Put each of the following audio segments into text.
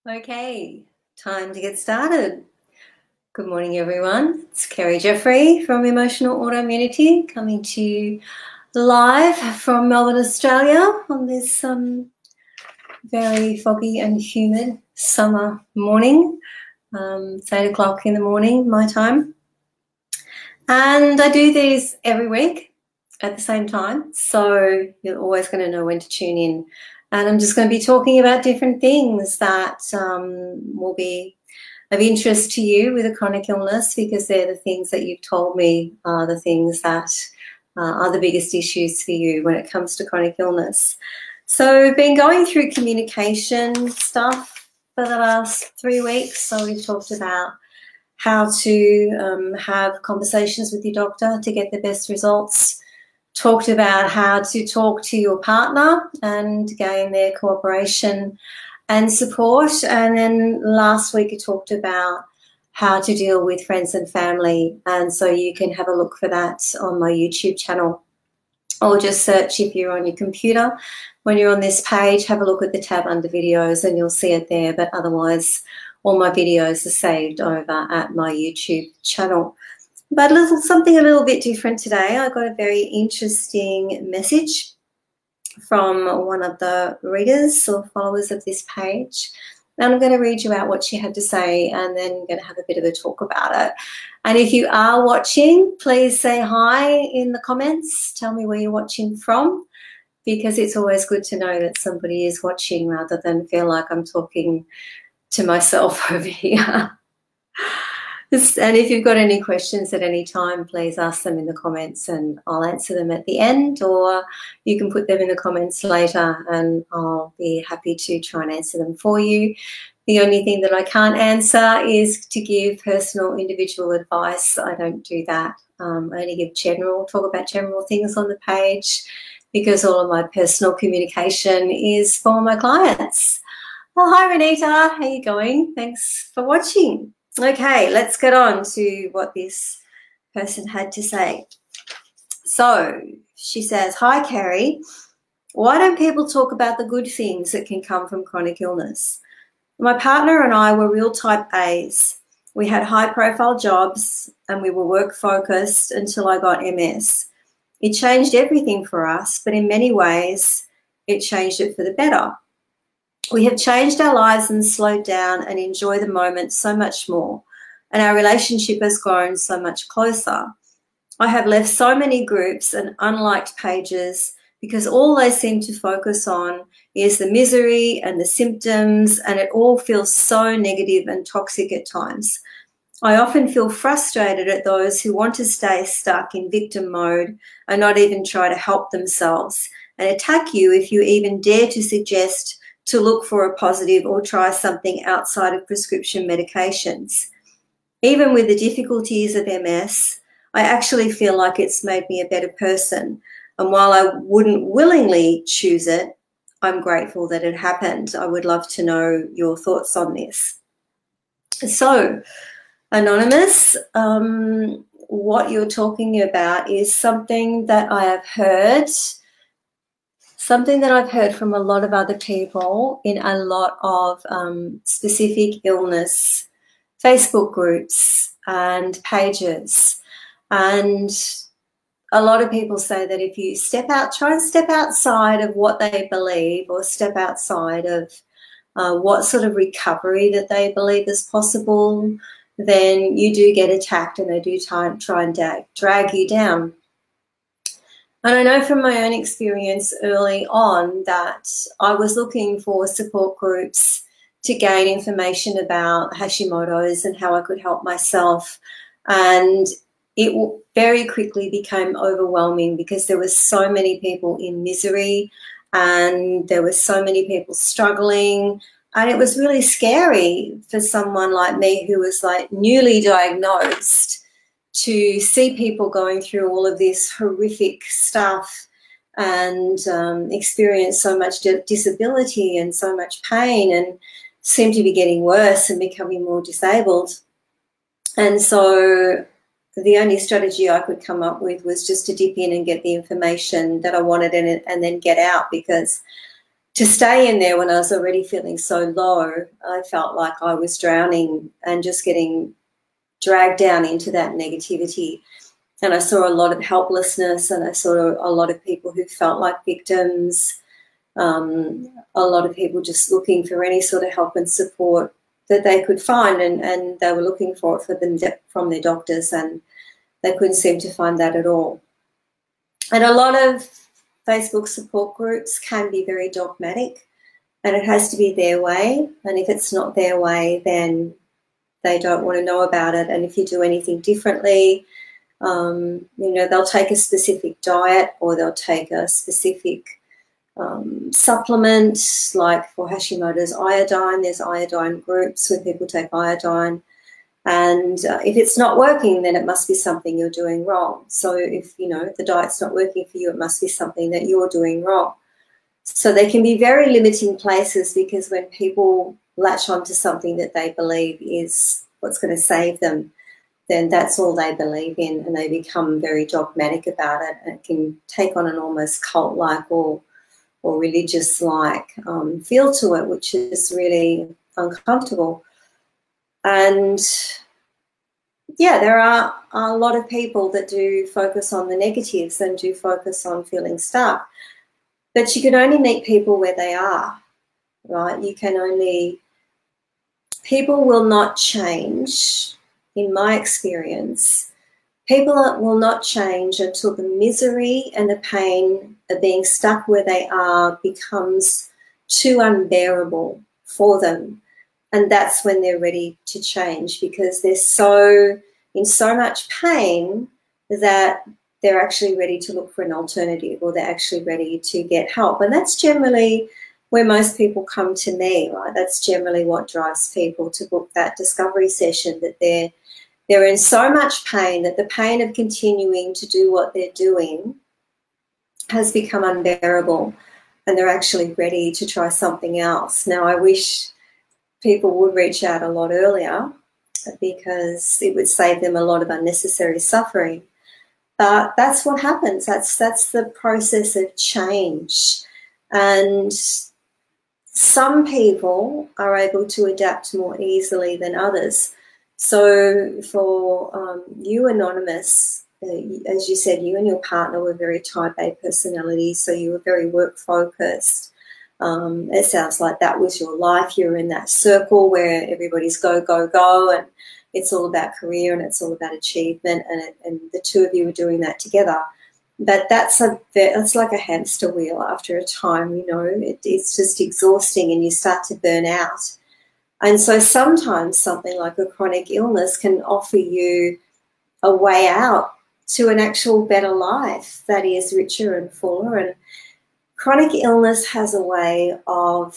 Okay, time to get started. Good morning, everyone. It's Kerry Jeffrey from Emotional Autoimmunity coming to you live from Melbourne, Australia on this very foggy and humid summer morning. It's 8 o'clock in the morning, my time. And I do these every week at the same time, so you're always going to know when to tune in. And I'm just going to be talking about different things that will be of interest to you with a chronic illness, because they're the things that you've told me are the things that are the biggest issues for you when it comes to chronic illness. So I've been going through communication stuff for the last 3 weeks. So we've talked about how to have conversations with your doctor to get the best results. Talked about how to talk to your partner and gain their cooperation and support. And then last week I talked about how to deal with friends and family. And so you can have a look for that on my YouTube channel, or just search if you're on your computer. When you're on this page, have a look at the tab under videos and you'll see it there. But otherwise, all my videos are saved over at my YouTube channel. But something a little bit different today. I got a very interesting message from one of the readers or followers of this page. And I'm going to read you out what she had to say, and then I'm going to have a bit of a talk about it. And if you are watching, please say hi in the comments. Tell me where you're watching from, because it's always good to know that somebody is watching rather than feel like I'm talking to myself over here. And if you've got any questions at any time, please ask them in the comments and I'll answer them at the end, or you can put them in the comments later and I'll be happy to try and answer them for you. The only thing that I can't answer is to give personal individual advice. I don't do that. I only give talk about general things on the page, because all of my personal communication is for my clients. Well, hi Renita, how are you going? Thanks for watching. Okay, let's get on to what this person had to say. So she says, hi, Kerry. Why don't people talk about the good things that can come from chronic illness? My partner and I were real type A's. We had high-profile jobs and we were work-focused until I got MS. It changed everything for us, but in many ways, it changed it for the better. We have changed our lives and slowed down and enjoy the moment so much more, and our relationship has grown so much closer. I have left so many groups and unliked pages because all they seem to focus on is the misery and the symptoms, and it all feels so negative and toxic at times. I often feel frustrated at those who want to stay stuck in victim mode and not even try to help themselves, and attack you if you even dare to suggest to look for a positive or try something outside of prescription medications. Even with the difficulties of MS, I actually feel like it's made me a better person. And while I wouldn't willingly choose it, I'm grateful that it happened. I would love to know your thoughts on this. So, Anonymous, what you're talking about is something that I have heard. Something that I've heard from a lot of other people in a lot of specific illness Facebook groups and pages. And a lot of people say that if you try and step outside of what they believe, or step outside of what sort of recovery that they believe is possible, then you do get attacked and they do try and drag you down. And I know from my own experience early on that I was looking for support groups to gain information about Hashimoto's and how I could help myself. And it very quickly became overwhelming because there were so many people in misery and there were so many people struggling. And it was really scary for someone like me who was like newly diagnosed to see people going through all of this horrific stuff and experience so much disability and so much pain, and seem to be getting worse and becoming more disabled. And so the only strategy I could come up with was just to dip in and get the information that I wanted and then get out, because to stay in there when I was already feeling so low, I felt like I was drowning and just getting dragged down into that negativity. And I saw a lot of helplessness, and I saw a lot of people who felt like victims, a lot of people just looking for any sort of help and support that they could find, and they were looking for it from their doctors, and they couldn't seem to find that at all. And a lot of Facebook support groups can be very dogmatic, and it has to be their way, and if it's not their way, then they don't want to know about it. And if you do anything differently, you know, they'll take a specific diet, or they'll take a specific supplement. Like for Hashimoto's iodine, there's iodine groups where people take iodine, and if it's not working, then it must be something you're doing wrong. So if, you know, the diet's not working for you, it must be something that you're doing wrong. So they can be very limiting places, because when people latch onto something that they believe is what's going to save them, then that's all they believe in, and they become very dogmatic about it, and it can take on an almost cult-like or religious-like feel to it, which is really uncomfortable. And yeah, there are a lot of people that do focus on the negatives and do focus on feeling stuck, but you can only meet people where they are, right? You can only, people will not change, in my experience, people will not change until the misery and the pain of being stuck where they are becomes too unbearable for them. And that's when they're ready to change, because they're in so much pain that they're actually ready to look for an alternative, or they're actually ready to get help. And that's generally where most people come to me, right? That's generally what drives people to book that discovery session, that they're in so much pain that the pain of continuing to do what they're doing has become unbearable, and they're actually ready to try something else. Now, I wish people would reach out a lot earlier, because it would save them a lot of unnecessary suffering. But that's what happens. That's the process of change. And some people are able to adapt more easily than others. So for you, Anonymous, as you said, you and your partner were very type A personalities, so you were very work-focused. It sounds like that was your life. You're in that circle where everybody's go, go, go, and it's all about career and it's all about achievement, and the two of you are doing that together. But that's like a hamster wheel after a time, you know. It's just exhausting, and you start to burn out. And so sometimes something like a chronic illness can offer you a way out to an actual better life that is richer and fuller. And chronic illness has a way of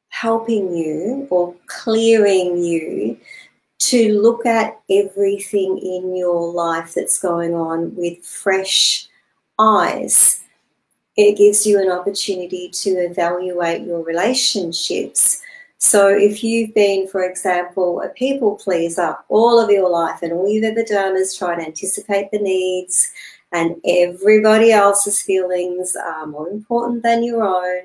helping you, or clearing you, to look at everything in your life that's going on with fresh eyes. It gives you an opportunity to evaluate your relationships. So if you've been, for example, a people pleaser all of your life, and all you've ever done is try and anticipate the needs, and everybody else's feelings are more important than your own,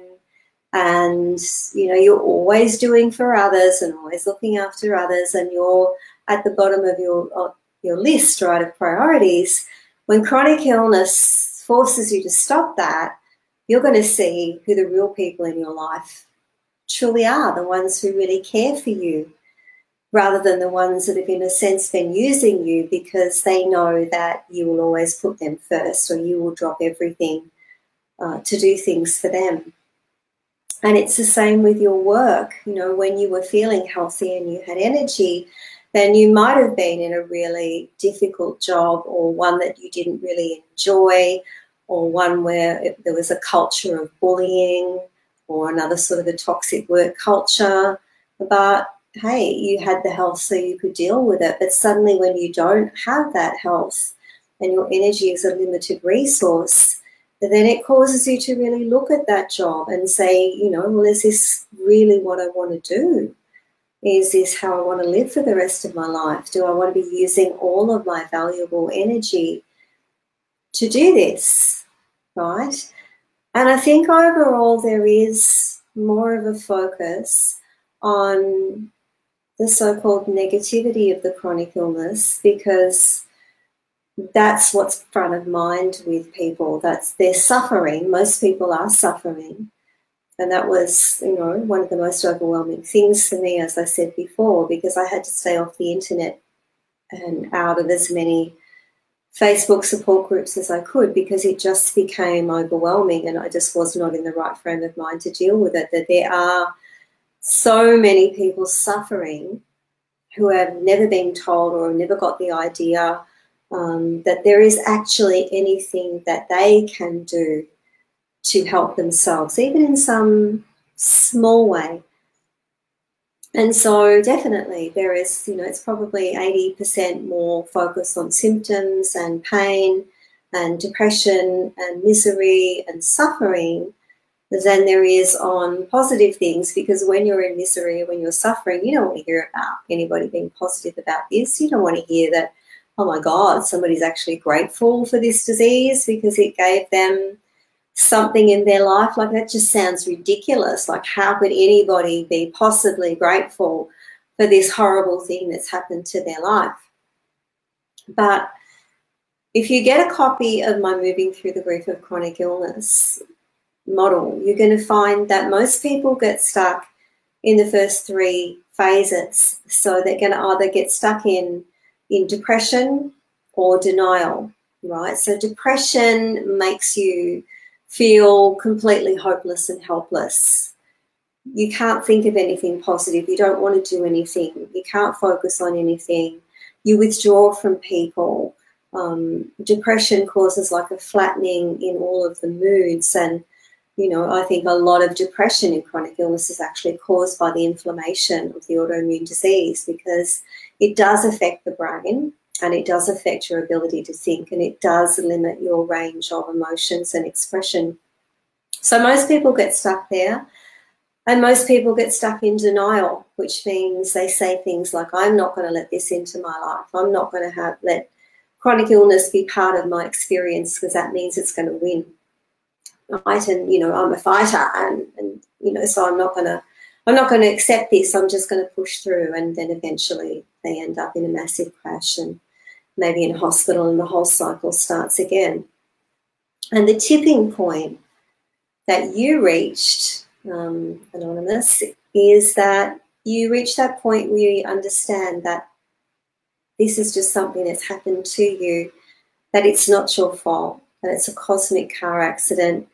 and you know, you're always doing for others and always looking after others, and you're at the bottom of your list, right, of priorities, when chronic illness forces you to stop that, you're going to see who the real people in your life truly are, the ones who really care for you, rather than the ones that have, in a sense, been using you because they know that you will always put them first, or you will drop everything to do things for them. And it's the same with your work. You know, when you were feeling healthy and you had energy, then you might have been in a really difficult job, or one that you didn't really enjoy, or one where there was a culture of bullying, or another sort of a toxic work culture. But hey, you had the health so you could deal with it. But suddenly when you don't have that health and your energy is a limited resource, then it causes you to really look at that job and say, you know, well, is this really what I want to do? Is this how I want to live for the rest of my life? Do I want to be using all of my valuable energy to do this, right? And I think overall there is more of a focus on the so-called negativity of the chronic illness, because that's what's front of mind with people. That's their suffering. Most people are suffering. And that was, you know, one of the most overwhelming things for me, as I said before, because I had to stay off the internet and out of as many Facebook support groups as I could, because it just became overwhelming and I just was not in the right frame of mind to deal with it. That there are so many people suffering who have never been told or never got the idea that there is actually anything that they can do to help themselves, even in some small way. And so definitely there is, you know, it's probably 80% more focus on symptoms and pain and depression and misery and suffering than there is on positive things, because when you're in misery, when you're suffering, you don't want to hear about anybody being positive about this. You don't want to hear that, oh my God, somebody's actually grateful for this disease because it gave them something in their life. Like, that just sounds ridiculous. Like, how could anybody be possibly grateful for this horrible thing that's happened to their life? But if you get a copy of my Moving Through the Grief of Chronic Illness model, you're going to find that most people get stuck in the first 3 phases. So they're going to either get stuck in depression or denial, right? So depression makes you feel completely hopeless and helpless. You can't think of anything positive. You don't want to do anything. You can't focus on anything. You withdraw from people. Depression causes like a flattening in all of the moods. And, you know, I think a lot of depression in chronic illness is actually caused by the inflammation of the autoimmune disease, because it does affect the brain. And it does affect your ability to think, and it does limit your range of emotions and expression. So most people get stuck there, and most people get stuck in denial, which means they say things like, I'm not going to let this into my life. I'm not going to let chronic illness be part of my experience, because that means it's going to win. Right? And, you know, I'm a fighter, and you know, so I'm not going to accept this. I'm just going to push through, and then eventually they end up in a massive crash and maybe in a hospital, and the whole cycle starts again. And the tipping point that you reached, Anonymous, is that you reach that point where you understand that this is just something that's happened to you, that it's not your fault, that it's a cosmic car accident.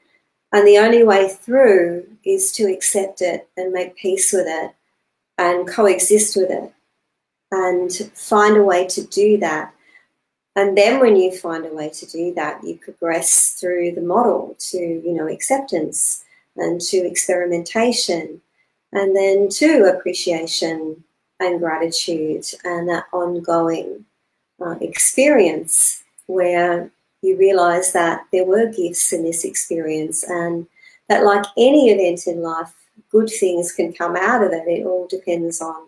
And the only way through is to accept it and make peace with it and coexist with it and find a way to do that. And then when you find a way to do that, you progress through the model to, you know, acceptance and to experimentation, and then to appreciation and gratitude, and that ongoing experience where you realize that there were gifts in this experience, and that, like any event in life, good things can come out of it. It all depends on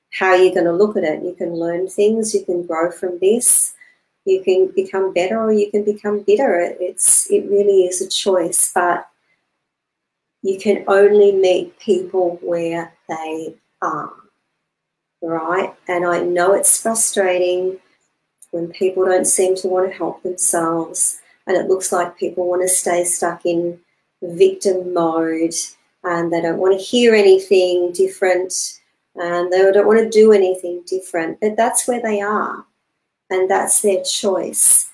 how you're going to look at it. You can learn things, you can grow from this. You can become better or you can become bitter. It really is a choice, but you can only meet people where they are, right? And I know it's frustrating when people don't seem to want to help themselves, and it looks like people want to stay stuck in victim mode, and they don't want to hear anything different, and they don't want to do anything different, but that's where they are. And that's their choice.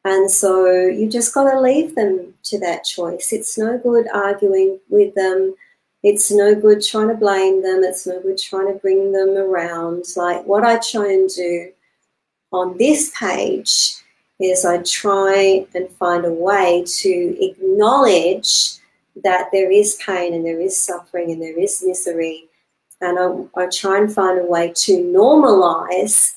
And so you just got to leave them to that choice. It's no good arguing with them. It's no good trying to blame them. It's no good trying to bring them around. Like, what I try and do on this page is I try and find a way to acknowledge that there is pain and there is suffering and there is misery. And I try and find a way to normalize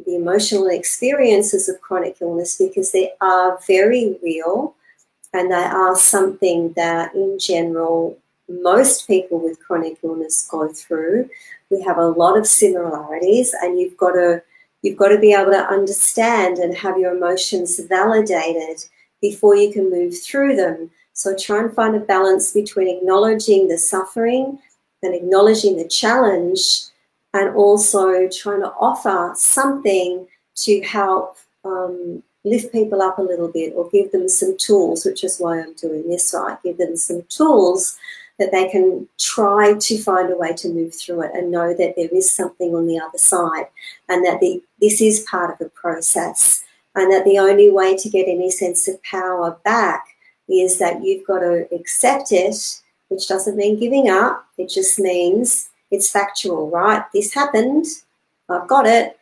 the emotional experiences of chronic illness, because they are very real and they are something that in general most people with chronic illness go through. We have a lot of similarities, and you've got to be able to understand and have your emotions validated before you can move through them, So try and find a balance between acknowledging the suffering and acknowledging the challenge, and also trying to offer something to help lift people up a little bit, or give them some tools, which is why I'm doing this, right? Give them some tools that they can try to find a way to move through it, and know that there is something on the other side, and that this is part of the process, and that the only way to get any sense of power back is that you've got to accept it, which doesn't mean giving up. It just means it's factual, right? This happened. I've got it.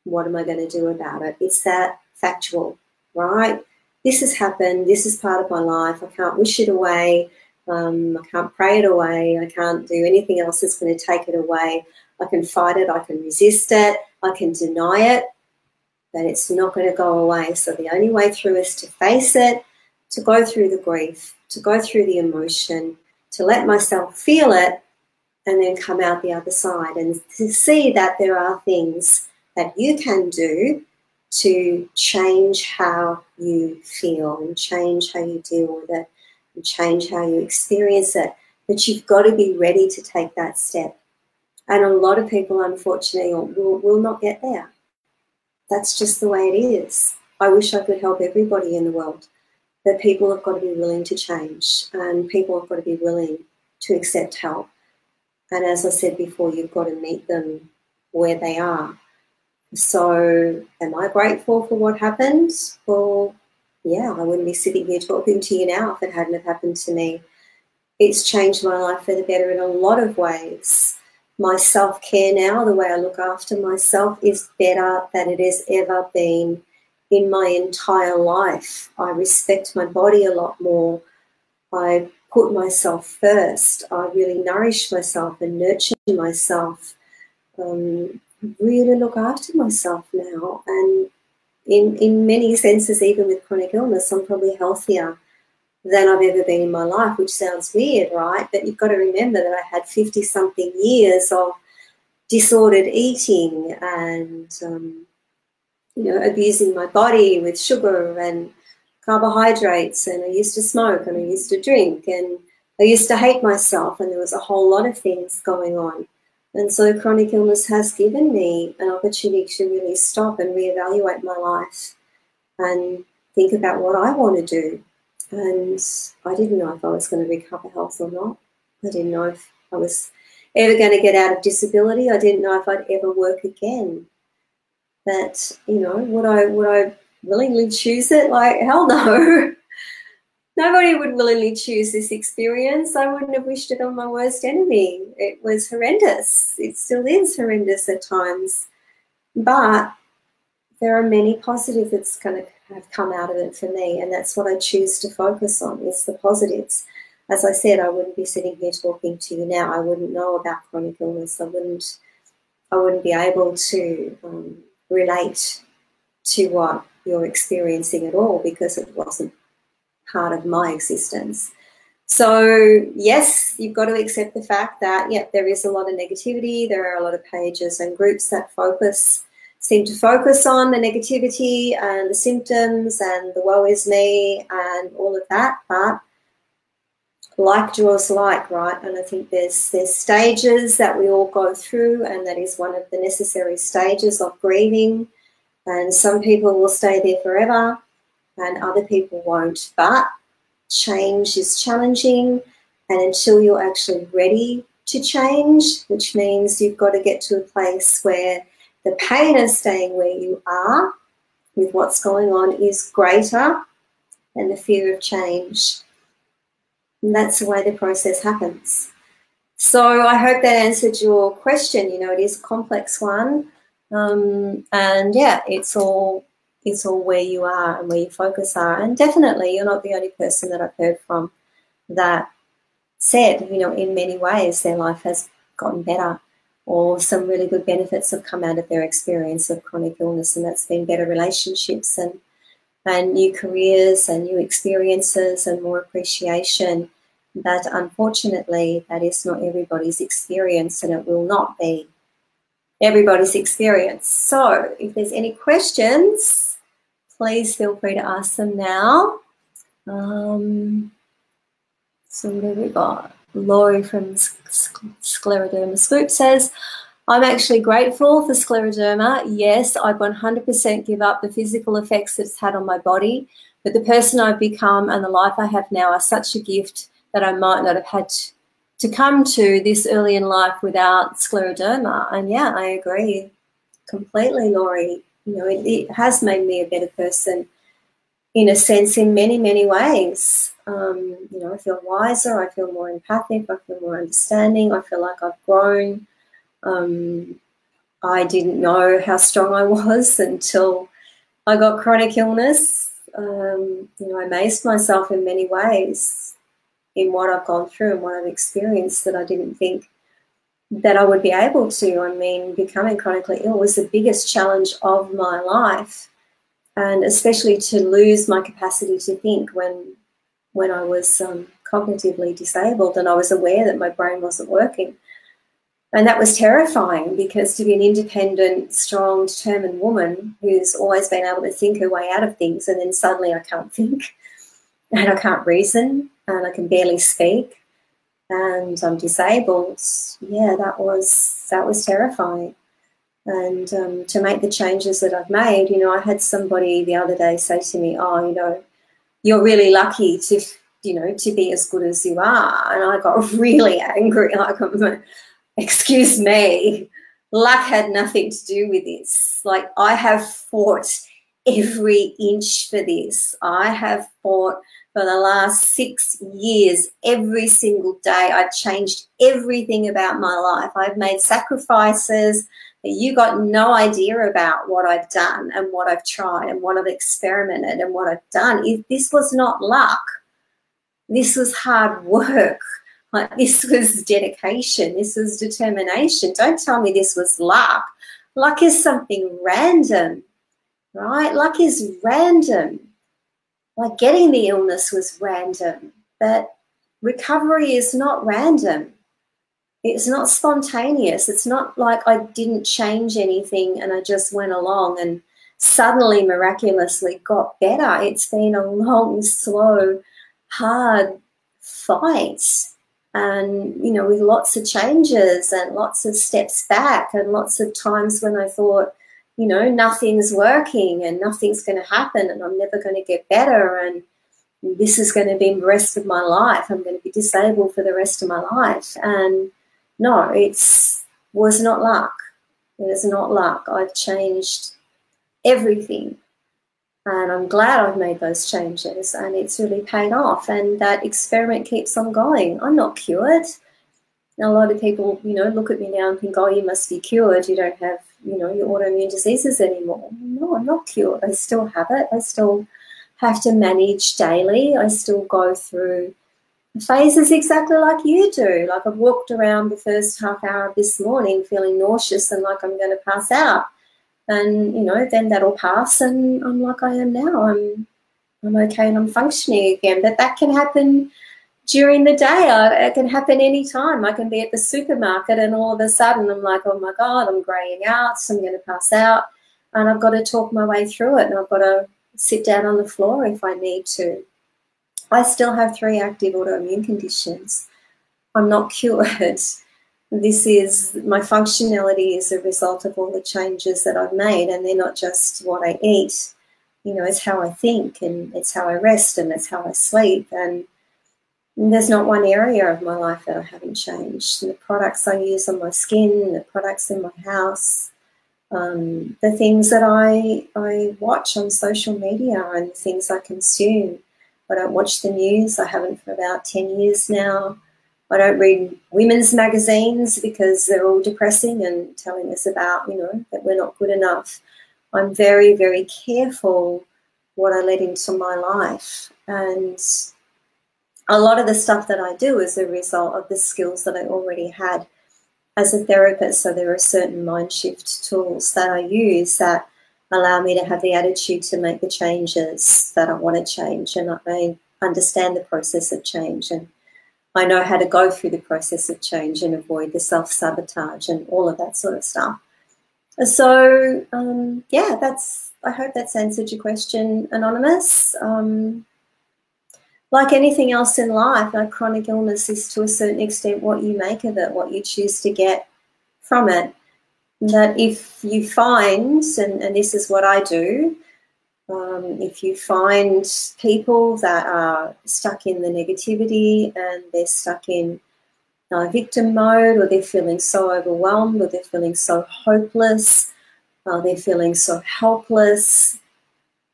What am I going to do about it? It's that factual, right? This has happened. This is part of my life. I can't wish it away. I can't pray it away. I can't do anything else that's going to take it away. I can fight it. I can resist it. I can deny it, but it's not going to go away. So the only way through is to face it, to go through the grief, to go through the emotion, to let myself feel it, and then come out the other side, and to see that there are things that you can do to change how you feel, and change how you deal with it, and change how you experience it. But you've got to be ready to take that step. And a lot of people, unfortunately, will not get there. That's just the way it is. I wish I could help everybody in the world, but people have got to be willing to change, and people have got to be willing to accept help. And as I said before, you've got to meet them where they are. So am I grateful for what happened? Well, yeah, I wouldn't be sitting here talking to you now if it hadn't have happened to me. It's changed my life for the better in a lot of ways. My self-care now, the way I look after myself, is better than it has ever been in my entire life. I respect my body a lot more. I put myself first. I really nourish myself and nurture myself. Really look after myself now. And in many senses, even with chronic illness, I'm probably healthier than I've ever been in my life, which sounds weird, right? But you've got to remember that I had 50-something years of disordered eating and, abusing my body with sugar and carbohydrates, and I used to smoke, and I used to drink, and I used to hate myself, and there was a whole lot of things going on. And so chronic illness has given me an opportunity to really stop and reevaluate my life and think about what I want to do. And I didn't know if I was going to recover health or not. I didn't know if I was ever going to get out of disability. I didn't know if I'd ever work again. But, would I willingly choose it? Like, hell no. Nobody would willingly choose this experience. I wouldn't have wished it on my worst enemy. It was horrendous. It still is horrendous at times. But there are many positives that's going to have come out of it for me, and that's what I choose to focus on, is the positives. As I said, I wouldn't be sitting here talking to you now. I wouldn't know about chronic illness. I wouldn't be able to relate to what you're experiencing at all, because it wasn't part of my existence. So yes, you've got to accept the fact that, there is a lot of negativity. There are a lot of pages and groups that seem to focus on the negativity and the symptoms and the woe is me and all of that. But like draws like, right? And I think there's stages that we all go through, and that is one of the necessary stages of grieving. And some people will stay there forever and other people won't. But change is challenging, and until you're actually ready to change, which means you've got to get to a place where the pain of staying where you are with what's going on is greater than the fear of change. And that's the way the process happens. So I hope that answered your question. It is a complex one. And it's all where you are and where your focus are. And definitely you're not the only person that I've heard from that said, in many ways their life has gotten better, or some really good benefits have come out of their experience of chronic illness, and that's been better relationships and new careers and new experiences and more appreciation. But unfortunately, that is not everybody's experience, and it will not be everybody's experience. So if there's any questions, please feel free to ask them now. So what have we got? Laurie from Scleroderma Scoop says, I'm actually grateful for scleroderma. Yes, I'd 100% give up the physical effects it's had on my body, but the person I've become and the life I have now are such a gift that I might not have had to come to this early in life without scleroderma. And yeah, I agree completely, Laurie. You know, it has made me a better person in a sense in many, many ways. You know, I feel wiser, I feel more empathic, I feel more understanding, I feel like I've grown. I didn't know how strong I was until I got chronic illness. You know, I amazed myself in many ways in what I've gone through and what I've experienced that I didn't think that I would be able to. I mean, becoming chronically ill was the biggest challenge of my life, and especially to lose my capacity to think when I was cognitively disabled and I was aware that my brain wasn't working. And that was terrifying, because to be an independent, strong, determined woman who's always been able to think her way out of things, and then suddenly I can't think and I can't reason and I can barely speak and I'm disabled, yeah, that was terrifying. And to make the changes that I've made, you know, I had somebody the other day say to me, oh, you know, you're really lucky to, you know, to be as good as you are. And I got really angry, like, excuse me, luck had nothing to do with this. Like, I have fought every inch for this. I have fought for the last 6 years, every single day. I've changed everything about my life. I've made sacrifices that you got no idea about what I've done and what I've tried and what I've experimented and what I've done. If this was not luck, this was hard work. Like, this was dedication. This was determination. Don't tell me this was luck. Luck is something random, right? Luck is random. Like, getting the illness was random, but recovery is not random. It's not spontaneous. It's not like I didn't change anything and I just went along and suddenly miraculously got better. It's been a long, slow, hard fight. And, you know, with lots of changes and lots of steps back and lots of times when I thought, you know, nothing's working and nothing's going to happen and I'm never going to get better and this is going to be the rest of my life. I'm going to be disabled for the rest of my life. And no, was not luck. It is not luck. I've changed everything. And I'm glad I've made those changes and it's really paid off, and that experiment keeps on going. I'm not cured. A lot of people, you know, look at me now and think, oh, you must be cured. You don't have, you know, your autoimmune diseases anymore. No, I'm not cured. I still have it. I still have to manage daily. I still go through phases exactly like you do. Like, I've walked around the first half hour of this morning feeling nauseous and like I'm going to pass out. And, you know, then that'll pass and I'm like I am now. I'm okay and I'm functioning again. But that can happen during the day. It can happen anytime. I can be at the supermarket and all of a sudden I'm like, oh my God, I'm greying out, so I'm going to pass out. And I've got to talk my way through it and I've got to sit down on the floor if I need to. I still have 3 active autoimmune conditions. I'm not cured. My functionality is a result of all the changes that I've made, and they're not just what I eat. You know, it's how I think and it's how I rest and it's how I sleep. And there's not one area of my life that I haven't changed. And the products I use on my skin, the products in my house, the things that I watch on social media and the things I consume. I don't watch the news. I haven't for about 10 years now. I don't read women's magazines because they're all depressing and telling us about, you know, that we're not good enough. I'm very, very careful what I let into my life. And a lot of the stuff that I do is a result of the skills that I already had as a therapist. So there are certain mind shift tools that I use that allow me to have the attitude to make the changes that I want to change. And I understand the process of change. And I know how to go through the process of change and avoid the self-sabotage and all of that sort of stuff. So, yeah, I hope that's answered your question, Anonymous. like anything else in life, like chronic illness is to a certain extent what you make of it, what you choose to get from it. That if you find, and this is what I do, if you find people that are stuck in the negativity and they're stuck in victim mode, or they're feeling so overwhelmed, or they're feeling so hopeless, they're feeling so helpless,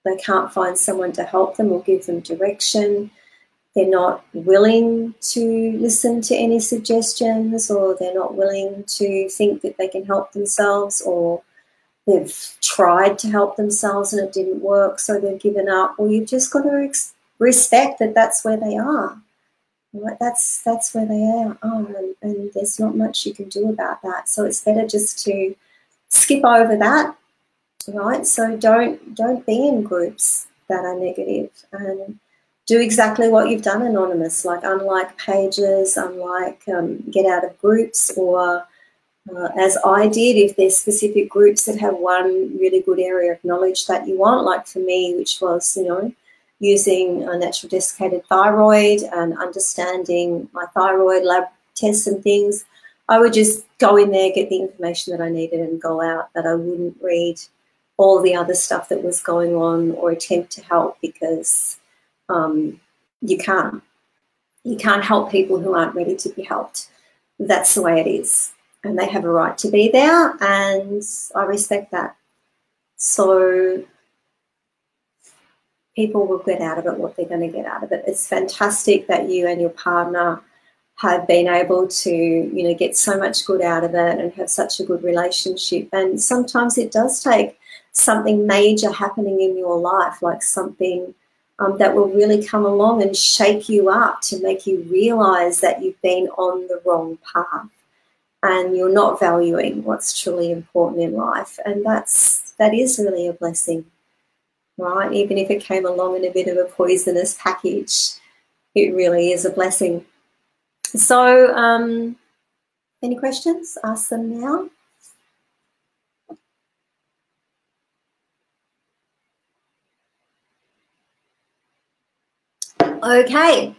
they can't find someone to help them or give them direction, they're not willing to listen to any suggestions, or they're not willing to think that they can help themselves, or they've tried to help themselves and it didn't work, so they've given up. Well, you've just got to respect that that's where they are. Right? That's where they are, and there's not much you can do about that. So it's better just to skip over that, right? So don't be in groups that are negative, and do exactly what you've done, Anonymous. Like, unlike pages, unlike get out of groups, or as I did, if there's specific groups that have one really good area of knowledge that you want, like for me, which was, using a natural desiccated thyroid and understanding my thyroid lab tests and things, I would just go in there, get the information that I needed and go out, that I wouldn't read all the other stuff that was going on or attempt to help, because you can't help people who aren't ready to be helped. That's the way it is. And they have a right to be there, and I respect that. So people will get out of it what they're going to get out of it. It's fantastic that you and your partner have been able to, get so much good out of it and have such a good relationship. And sometimes it does take something major happening in your life, like something that will really come along and shake you up to make you realize that you've been on the wrong path and you're not valuing what's truly important in life. And that is really a blessing, right? Even if it came along in a bit of a poisonous package, it really is a blessing. So any questions? Ask them now. Okay.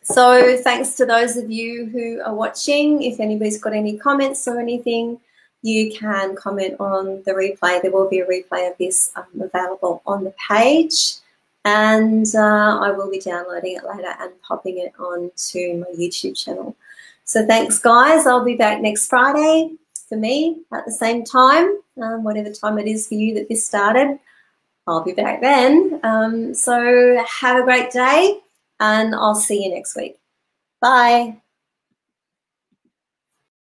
So thanks to those of you who are watching. If anybody's got any comments or anything, you can comment on the replay. There will be a replay of this available on the page, and I will be downloading it later and popping it onto my YouTube channel. So thanks, guys. I'll be back next Friday for me at the same time, whatever time it is for you that this started. I'll be back then. So have a great day, and I'll see you next week. Bye.